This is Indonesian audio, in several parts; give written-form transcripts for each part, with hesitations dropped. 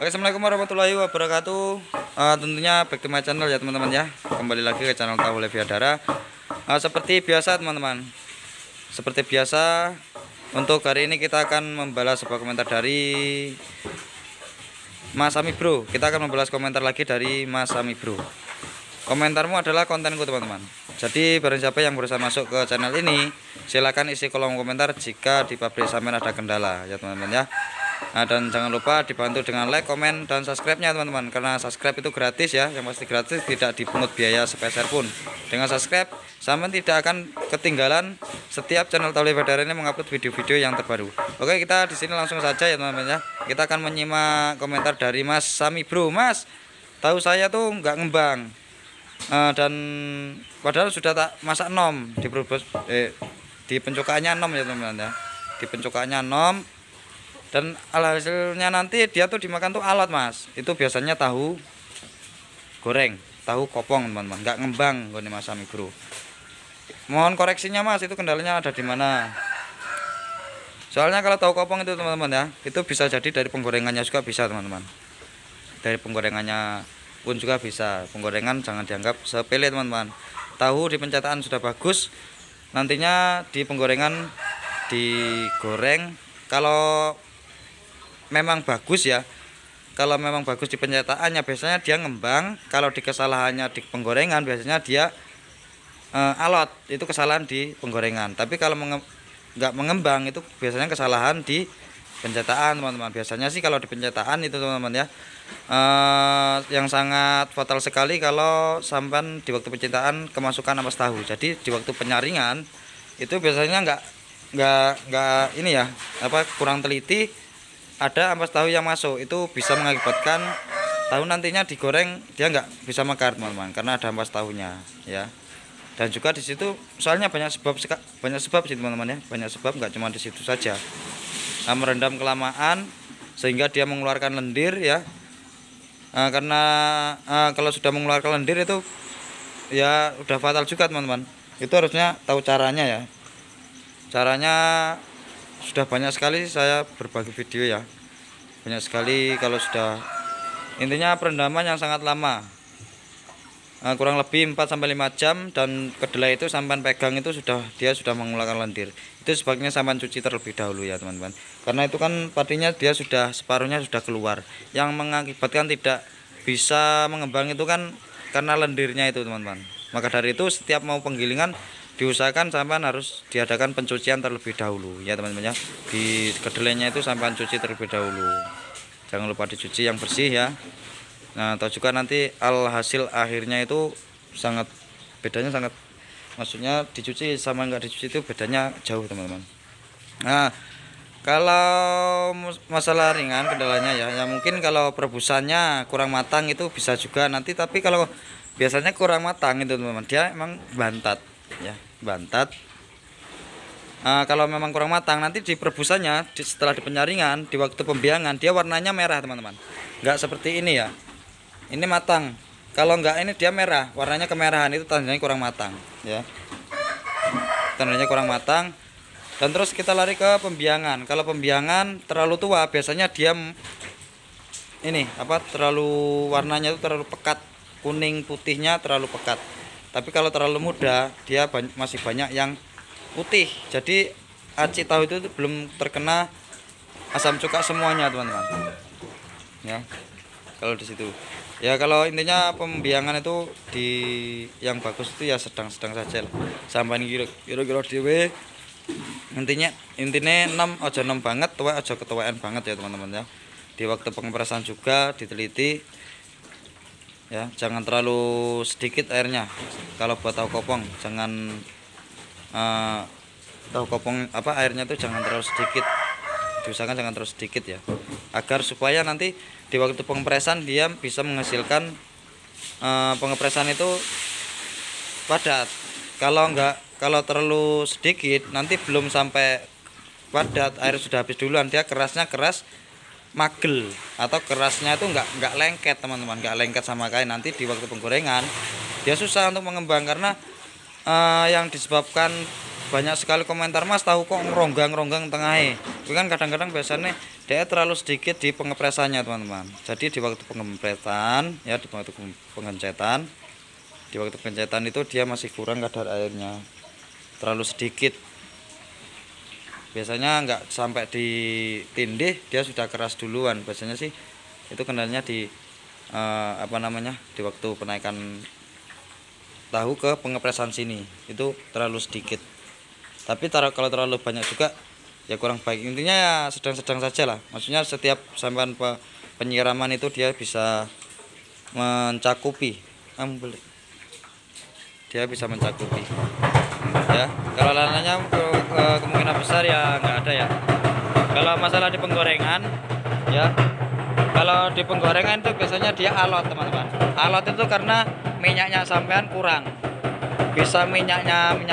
Oke, assalamualaikum warahmatullahi wabarakatuh. Tentunya back to my channel ya teman-teman ya. Kembali lagi ke channel Tahu Leviadara. Seperti biasa teman-teman. Seperti biasa, untuk hari ini kita akan membalas sebuah komentar dari Mas Ami Bro. Kita akan membalas komentar lagi dari Mas Ami Bro. Komentarmu adalah kontenku teman-teman. Jadi barang siapa yang berusaha masuk ke channel ini, silakan isi kolom komentar jika di pabrik sampean ada kendala ya teman-teman ya. Dan jangan lupa dibantu dengan like, komen, dan subscribe-nya teman-teman. Karena subscribe itu gratis ya, yang pasti gratis, tidak dipungut biaya sepeser pun. Dengan subscribe, sampean tidak akan ketinggalan setiap channel Tahu Leviadara ini mengupload video-video yang terbaru. Oke, kita di sini langsung saja ya teman-teman ya. Kita akan menyimak komentar dari Mas Sami Bro. Mas, tahu saya tuh nggak ngembang. Dan padahal sudah tak masak nom di pencokaannya nom ya teman-teman ya. Di pencokaannya nom. Dan alhasilnya nanti dia tuh dimakan tuh alot mas. Itu biasanya tahu goreng, tahu kopong teman-teman, nggak ngembang gue Mas Sami Bro. Mohon koreksinya mas, itu kendalanya ada di mana? Soalnya kalau tahu kopong itu teman-teman ya, itu bisa jadi dari penggorengannya juga bisa teman-teman. Dari penggorengannya pun juga bisa. Penggorengan jangan dianggap sepele teman-teman. Tahu di pencetakan sudah bagus, nantinya di penggorengan digoreng. Kalau memang bagus ya, kalau memang bagus di pencetakannya biasanya dia ngembang. Kalau di kesalahannya di penggorengan biasanya dia alot, itu kesalahan di penggorengan. Tapi kalau nggak mengembang itu biasanya kesalahan di pencetakan teman-teman. Biasanya sih kalau di pencetakan itu teman-teman ya, yang sangat fatal sekali kalau sampai di waktu pencetakan kemasukan ampas tahu. Jadi di waktu penyaringan itu biasanya nggak ini ya, kurang teliti, ada ampas tahu yang masuk, itu bisa mengakibatkan tahu nantinya digoreng dia nggak bisa mekar teman-teman, karena ada ampas tahunya ya. Dan juga di situ soalnya banyak sebab sih teman-teman ya, banyak sebab, nggak cuma di situ saja. Merendam kelamaan sehingga dia mengeluarkan lendir ya. Karena kalau sudah mengeluarkan lendir itu ya udah fatal juga teman-teman. Itu harusnya tahu caranya ya. Caranya sudah banyak sekali saya berbagi video ya, banyak sekali. Kalau sudah intinya perendaman yang sangat lama, kurang lebih 4-5 jam, dan kedelai itu sampai pegang itu dia sudah mengeluarkan lendir. Itu sebabnya sampai cuci terlebih dahulu ya teman-teman, karena itu kan padinya dia sudah separuhnya sudah keluar. Yang mengakibatkan tidak bisa mengembang itu kan karena lendirnya itu teman-teman. Maka dari itu setiap mau penggilingan diusahakan sampai harus diadakan pencucian terlebih dahulu ya teman-teman ya. Di kedelainya itu sampai cuci terlebih dahulu, jangan lupa dicuci yang bersih ya. Nah, atau juga nanti alhasil akhirnya itu bedanya sangat, maksudnya dicuci sama nggak dicuci itu bedanya jauh teman-teman. Nah, kalau masalah ringan kendalanya ya mungkin kalau perebusannya kurang matang itu bisa juga nanti. Tapi kalau biasanya kurang matang itu teman-teman, dia emang bantat ya, bantat. Kalau memang kurang matang nanti di perebusannya setelah di penyaringan, di waktu pembiangan dia warnanya merah teman-teman, nggak seperti ini ya. Ini matang, kalau nggak ini dia merah, warnanya kemerahan, itu tandanya kurang matang ya, tandanya kurang matang. Dan terus kita lari ke pembiangan. Kalau pembiangan terlalu tua biasanya dia ini terlalu warnanya itu terlalu pekat, kuning putihnya terlalu pekat. Tapi kalau terlalu muda dia masih banyak yang putih. Jadi aci tahu itu belum terkena asam cuka semuanya teman-teman ya. Kalau di situ ya, kalau intinya pembiangan itu yang bagus itu ya sedang-sedang saja lah. Sampai kira-kira dewe intinya nom aja nom banget, tuwek aja ketuwekan banget ya teman-teman ya. Di waktu pengepresan juga diteliti ya, jangan terlalu sedikit airnya. Kalau buat tahu kopong jangan tahu kopong airnya itu jangan terlalu sedikit, diusahakan jangan terlalu sedikit ya, agar supaya nanti di waktu pengepresan dia bisa menghasilkan pengepresan itu padat. Kalau terlalu sedikit nanti belum sampai padat, air sudah habis duluan, dia kerasnya keras magel, atau kerasnya itu nggak lengket teman-teman, nggak lengket sama kain. Nanti di waktu penggorengan dia susah untuk mengembang, karena yang disebabkan banyak sekali komentar, Mas tahu kok ngeronggang tengahnya. Itu kan kadang-kadang biasanya dia terlalu sedikit di pengepresannya teman-teman. Jadi di waktu pengepresan ya, di waktu pengecetan itu dia masih kurang kadar airnya, terlalu sedikit. Biasanya nggak sampai ditindih dia sudah keras duluan. Biasanya sih itu kendalanya di di waktu penaikan tahu ke pengepresan sini itu terlalu sedikit. Tapi kalau terlalu banyak juga ya kurang baik. Intinya ya sedang-sedang saja lah. Maksudnya setiap sampan penyiraman itu dia bisa mencakupi, dia bisa mencakupi. Ya, kalau lainnya kemungkinan besar ya nggak ada ya. Kalau masalah di penggorengan, ya, kalau di penggorengan itu biasanya dia alot teman-teman. Alot itu karena minyaknya sampean kurang. Bisa minyak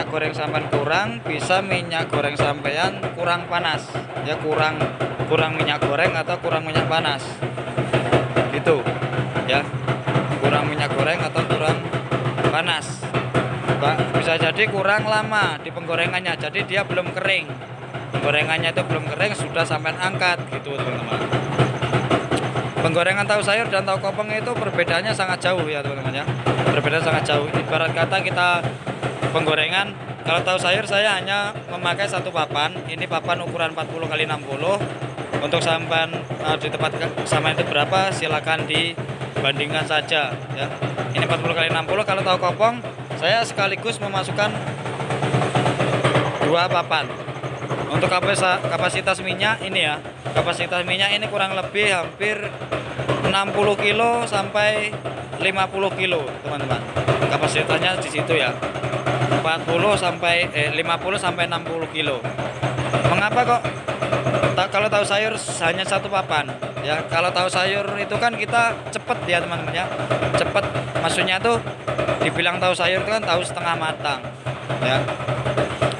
goreng sampean kurang, bisa minyak goreng sampean kurang panas. Ya kurang minyak goreng atau kurang minyak panas. Gitu. Ya. Kurang minyak goreng atau kurang panas. Bisa jadi kurang lama di penggorengannya. Jadi dia belum kering. Penggorengannya itu belum kering sudah sampean angkat gitu, teman-teman. Penggorengan tahu sayur dan tahu kopong itu perbedaannya sangat jauh ya teman-teman ya. Perbedaan sangat jauh. Ibarat kata kita penggorengan, kalau tahu sayur saya hanya memakai satu papan. Ini papan ukuran 40 x 60. Untuk sampan di tempat sama itu berapa silakan dibandingkan saja ya. Ini 40 x 60. Kalau tahu kopong saya sekaligus memasukkan 2 papan. Untuk kapasitas minyak ini ya, kapasitas minyak ini kurang lebih hampir 60 kilo sampai 50 kilo teman-teman. Kapasitasnya di situ ya, 50 sampai 60 kilo. Mengapa kok kalau tahu sayur hanya satu papan ya? Kalau tahu sayur itu kan kita cepet ya teman-teman ya, cepet. Maksudnya tuh dibilang tahu sayur itu kan tahu setengah matang ya,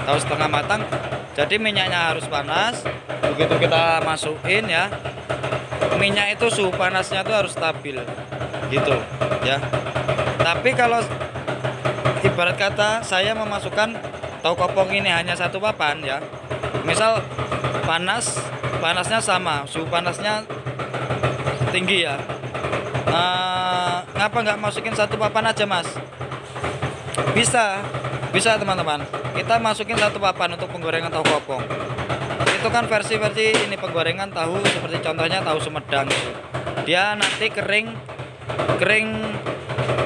tahu setengah matang. Jadi minyaknya harus panas. Begitu kita masukin ya, minyak itu suhu panasnya tuh harus stabil gitu ya. Tapi kalau ibarat kata saya memasukkan tahu kopong ini hanya satu papan ya, misal panasnya sama, suhu panasnya tinggi ya, ngapa nggak masukin satu papan aja Mas? Bisa teman-teman, kita masukin satu papan untuk penggorengan tahu kopong. Itu kan versi ini penggorengan tahu seperti contohnya tahu Sumedang gitu. Dia nanti kering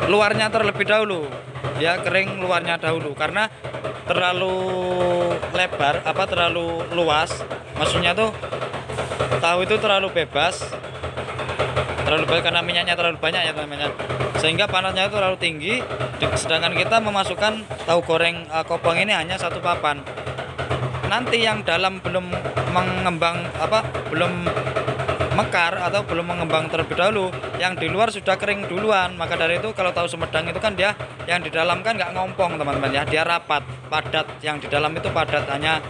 luarnya terlebih dahulu ya, kering luarnya dahulu karena terlalu lebar terlalu luas. Maksudnya tuh tahu itu terlalu bebas karena minyaknya terlalu banyak ya teman-teman, sehingga panasnya itu terlalu tinggi. Sedangkan kita memasukkan tahu goreng kopong ini hanya satu papan. Nanti yang dalam belum mengembang belum mekar atau belum mengembang terlebih dahulu, yang di luar sudah kering duluan. Maka dari itu kalau tahu Sumedang itu kan dia yang di dalam kan nggak ngompong teman-teman ya, dia rapat, padat. Yang di dalam itu padat, hanya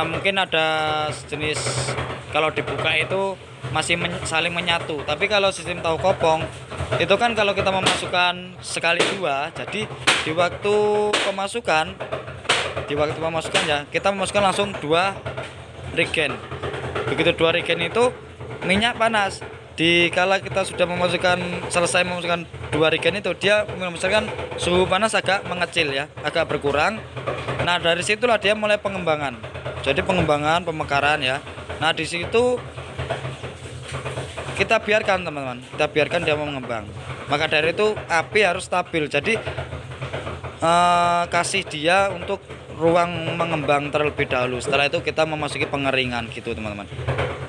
mungkin ada sejenis kalau dibuka itu masih saling menyatu. Tapi kalau sistem tahu kopong itu kan kalau kita memasukkan sekali dua, jadi di waktu pemasukan ya kita memasukkan langsung 2 regen. Begitu 2 regen itu minyak panas. Dikala kita sudah selesai memasukkan 2 regen itu, dia memasukkan suhu panas agak mengecil ya, agak berkurang. Nah dari situlah dia mulai pengembangan. Jadi pengembangan, pemekaran ya. Nah di situ kita biarkan teman-teman, kita biarkan dia mengembang. Maka dari itu api harus stabil. Jadi kasih dia untuk ruang mengembang terlebih dahulu. Setelah itu kita memasuki pengeringan gitu teman-teman.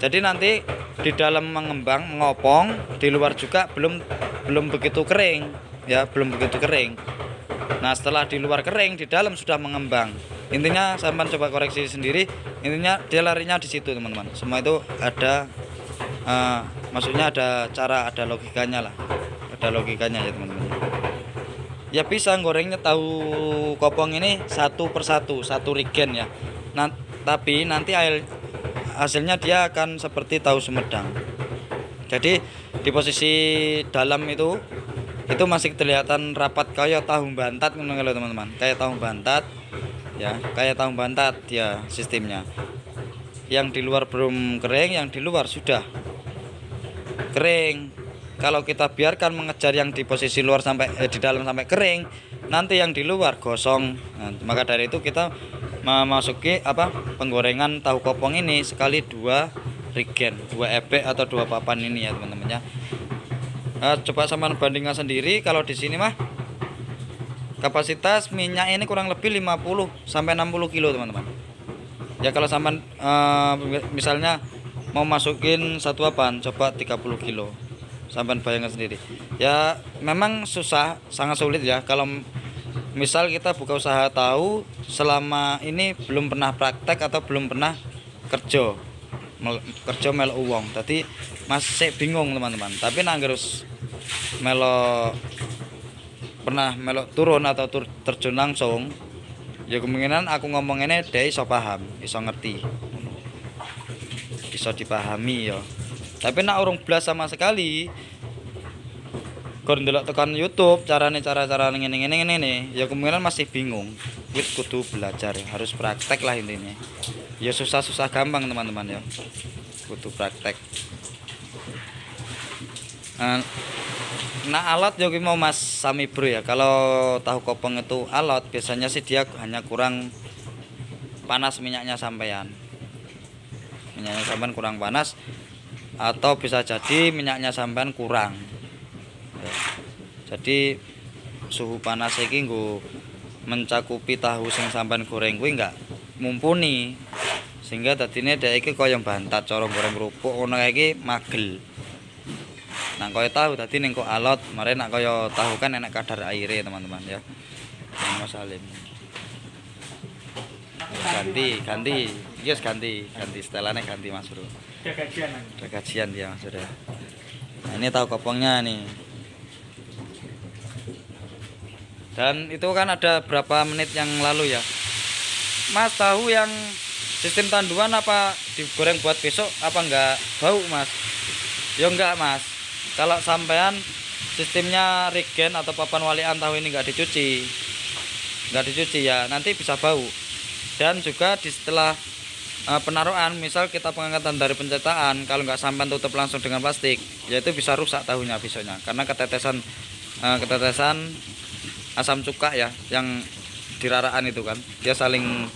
Jadi nanti di dalam mengembang, mengopong, di luar juga belum begitu kering ya, belum begitu kering. Nah setelah di luar kering, di dalam sudah mengembang. Intinya sampai coba koreksi sendiri. Intinya dia larinya di situ teman-teman. Semua itu ada maksudnya ada cara, ada logikanya lah, ada logikanya ya teman-teman. Ya bisa gorengnya tahu kopong ini satu persatu, satu regen ya. Nah tapi nanti hasilnya dia akan seperti tahu Sumedang. Jadi di posisi dalam itu masih kelihatan rapat kayak tahu bantat teman-teman, kayak tahu bantat. ya, kayak tahu bantat ya sistemnya. Yang di luar belum kering, yang di luar sudah kering. Kalau kita biarkan mengejar yang di posisi luar sampai di dalam sampai kering, nanti yang di luar gosong. Nah, maka dari itu kita memasuki penggorengan tahu kopong ini sekali 2 regen, 2 ebek atau 2 papan ini ya teman-teman ya. Coba sama bandingkan sendiri. Kalau di sini mah kapasitas minyak ini kurang lebih 50 sampai 60 kilo teman-teman. Ya kalau sama misalnya mau masukin satu papan coba 30 kilo. Sampai bayangkan sendiri. Ya memang susah, sangat sulit ya. Kalau misal kita buka usaha tahu selama ini belum pernah praktek atau belum pernah kerja melo uang. Tadi masih bingung teman-teman. Tapi harus melo pernah melok turun atau terjun langsung ya kemungkinan aku ngomong ini dia iso paham, iso ngerti, iso dipahami ya. Tapi nak urung blas sama sekali kau ndelok tekan YouTube cara ngene ya kemungkinan masih bingung. Wis kudu belajar ya, harus praktek lah intinya. Ya susah gampang teman-teman ya, kudu praktek. Nah alat juga mau Mas Sami Bro ya. Kalau tahu kopong itu alat biasanya sih dia hanya kurang panas minyaknya sampean. Minyaknya sampean kurang panas atau bisa jadi minyaknya sampean kurang. Ya. Jadi suhu panas iki nggo mencakupi tahu sing sampean goreng kuwi enggak mumpuni. Sehingga dadine dhek iki kaya bantat cara goreng kerupuk ngono iki magel. Nah kaya tahu tadi ning kok alot, mare nak kaya tahu kan enak kadar aire teman-teman ya. Mas Salim. Ganti. Yes ganti setelannya ganti Mas Bro. Udah gajian dia Mas Bro. Nah ini tahu kopongnya nih. Dan itu kan ada berapa menit yang lalu ya. Mas tahu yang sistem tanduan apa digoreng buat besok apa enggak bau Mas? Ya enggak Mas. Kalau sampean sistemnya regen atau papan walian tahu ini nggak dicuci ya nanti bisa bau. Dan juga di setelah penaruhan, misal kita pengangkatan dari pencetakan, kalau nggak sampean tutup langsung dengan plastik, yaitu bisa rusak tahunya besoknya karena ketetesan asam cuka ya yang di raraan itu kan dia saling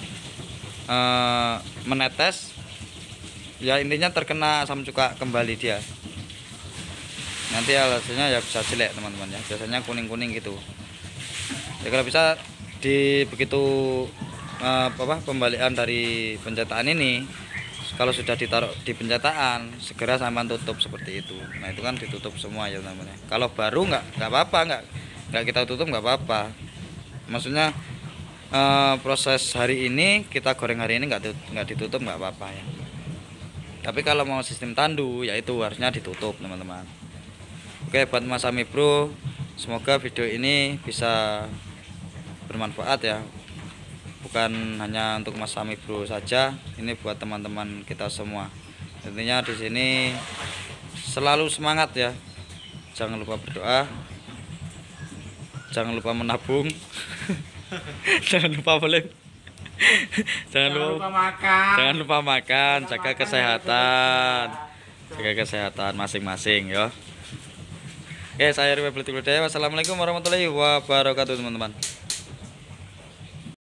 menetes ya, intinya terkena asam cuka kembali dia. Nanti hasilnya ya bisa jelek teman-teman ya, biasanya kuning-kuning gitu ya. Kalau bisa begitu pembalikan dari pencetakan ini, kalau sudah ditaruh di pencetakan segera sampean tutup seperti itu. Nah itu kan ditutup semua ya teman-teman. Kalau baru nggak apa-apa, nggak kita tutup nggak apa-apa. Maksudnya proses hari ini kita goreng hari ini nggak ditutup nggak apa-apa ya. Tapi kalau mau sistem tandu ya itu harusnya ditutup teman-teman. Oke buat Mas Sami Bro, semoga video ini bisa bermanfaat ya. Bukan hanya untuk Mas Sami Bro saja, ini buat teman-teman kita semua. Intinya di sini selalu semangat ya. Jangan lupa berdoa. Jangan lupa menabung. Jangan lupa lupa makan, jaga kesehatan masing-masing ya. Oke, saya Rifai Wassalamualaikum warahmatullahi wabarakatuh teman-teman.